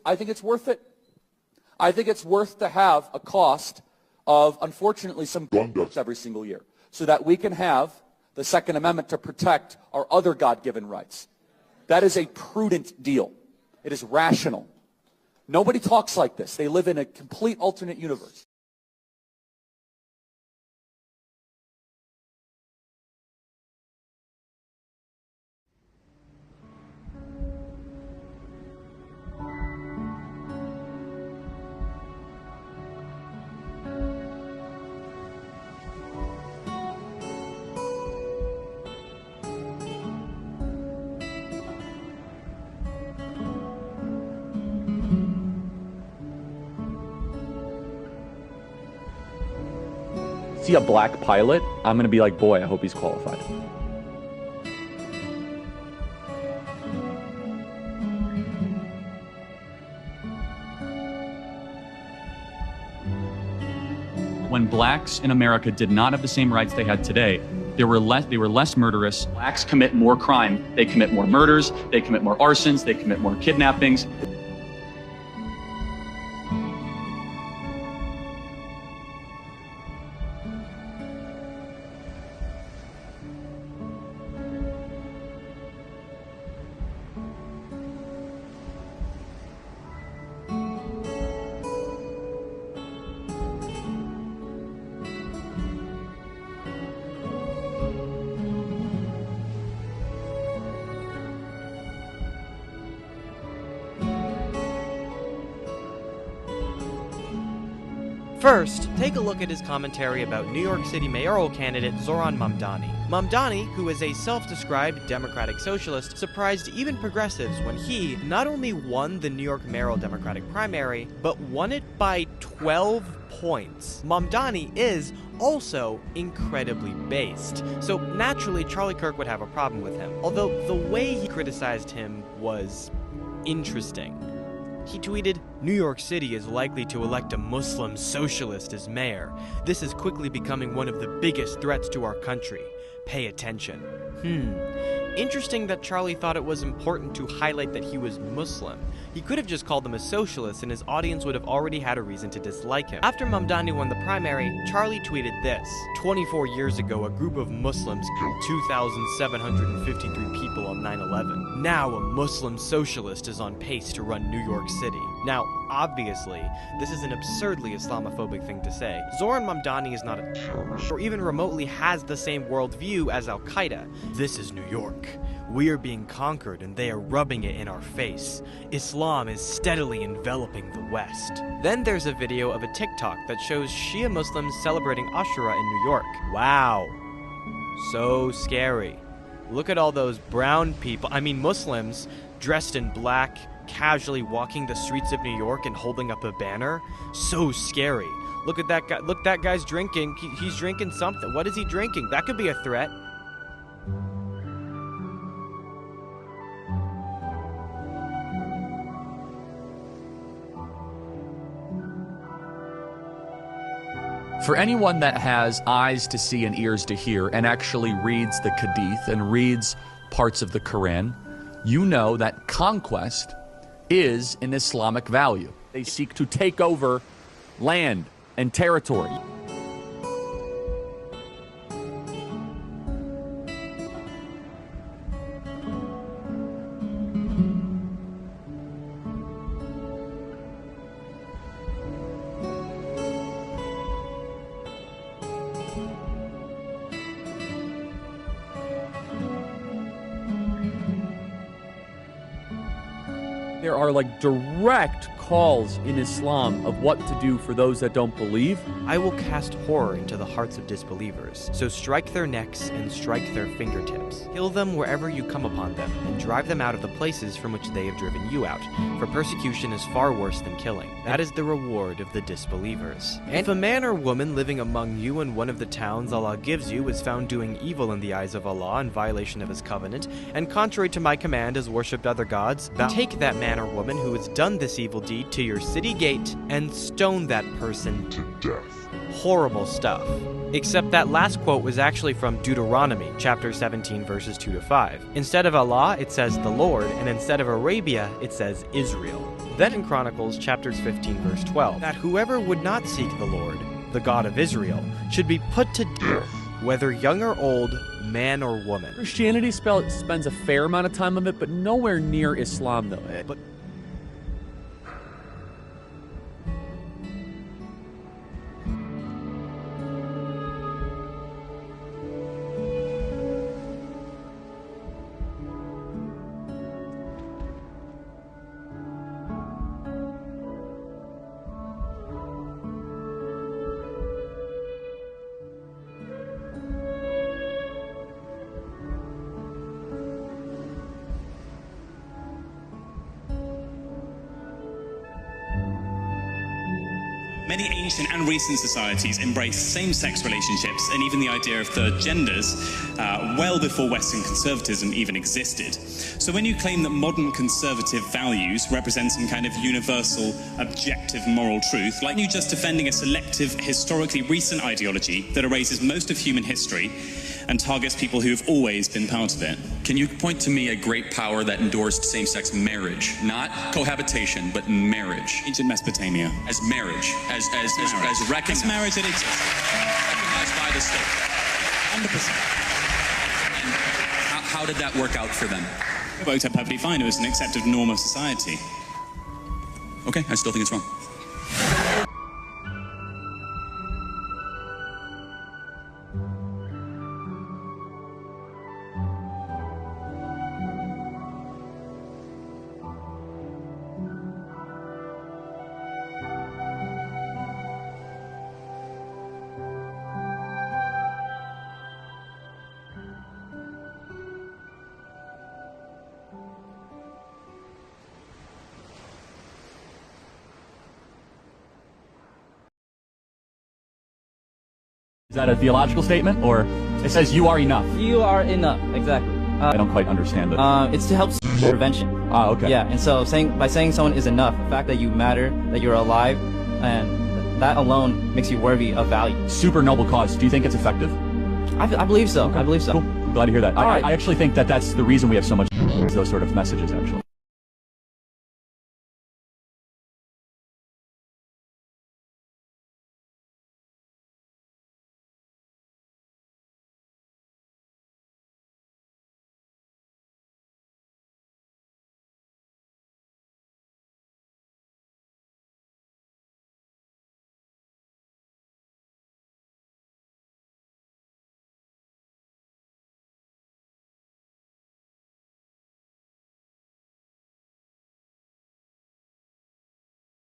I think it's worth it. I think it's worth to have a cost of, unfortunately, some gun deaths every single year so that we can have the Second Amendment to protect our other God-given rights. That is a prudent deal. It is rational. Nobody talks like this. They live in a complete alternate universe. See a black pilot, I'm gonna be like, boy, I hope he's qualified. When blacks in America did not have the same rights they had today, they were less murderous. Blacks commit more crime. They commit more murders, they commit more arsons, they commit more kidnappings. First, take a look at his commentary about New York City mayoral candidate Zoran Mamdani. Mamdani, who is a self-described democratic socialist, surprised even progressives when he not only won the New York mayoral Democratic primary, but won it by 12 points. Mamdani is also incredibly based, so naturally Charlie Kirk would have a problem with him, although the way he criticized him was interesting. He tweeted, "New York City is likely to elect a Muslim socialist as mayor. This is quickly becoming one of the biggest threats to our country. Pay attention." Interesting that Charlie thought it was important to highlight that he was Muslim. He could have just called him a socialist and his audience would have already had a reason to dislike him. After Mamdani won the primary, Charlie tweeted this: 24 years ago, a group of Muslims killed 2,753 people on 9/11. Now a Muslim socialist is on pace to run New York City. Now, obviously, this is an absurdly Islamophobic thing to say. Zoran Mamdani is not a terrorist or even remotely has the same worldview as Al-Qaeda. This is New York. We are being conquered and they are rubbing it in our face. Islam is steadily enveloping the West. Then there's a video of a TikTok that shows Shia Muslims celebrating Ashura in New York. Wow. So scary. Look at all those brown people, Muslims, dressed in black, casually walking the streets of New York and holding up a banner. So scary. Look at that guy. Look, that guy's drinking. He's drinking something. What is he drinking? That could be a threat. For anyone that has eyes to see and ears to hear and actually reads the Hadith and reads parts of the Quran, you know that conquest is an Islamic value. They seek to take over land and territory. There are like direct calls in Islam of what to do for those that don't believe. I will cast horror into the hearts of disbelievers, so strike their necks and strike their fingertips. Kill them wherever you come upon them, and drive them out of the places from which they have driven you out, for persecution is far worse than killing. That is the reward of the disbelievers. And if a man or woman living among you in one of the towns Allah gives you is found doing evil in the eyes of Allah in violation of his covenant, and contrary to my command has worshipped other gods, take that man or woman who has done this evil deed to your city gate and stone that person to death. Horrible stuff. Except that last quote was actually from Deuteronomy, chapter 17, verses 2 to 5. Instead of Allah, it says the Lord, and instead of Arabia, it says Israel. Then in Chronicles chapters 15 verse 12, that whoever would not seek the Lord, the God of Israel, should be put to death, whether young or old, man or woman. Christianity spends a fair amount of time on it, but nowhere near Islam, though. But Many ancient and recent societies embrace same-sex relationships and even the idea of third genders well before Western conservatism even existed. So when you claim that modern conservative values represent some kind of universal, objective moral truth, like you just defending a selective, historically recent ideology that erases most of human history and targets people who have always been part of it. Can you point to me a great power that endorsed same-sex marriage? Not cohabitation, but marriage. Ancient Mesopotamia. As marriage. As recognized. As marriage that exists. Recognized by the state. 100%. And how did that work out for them? It worked out perfectly fine. It was an accepted norm of society. Okay, I still think it's wrong. Is that a theological statement, or it says you are enough? You are enough, exactly. I don't quite understand it. It's to help prevention. Ah, okay. Yeah, and so by saying someone is enough, the fact that you matter, that you're alive, and that alone makes you worthy of value. Super noble cause. Do you think it's effective? I believe so. Okay. I believe so. Cool. I'm glad to hear that. I actually think that that's the reason we have so much those sort of messages, actually.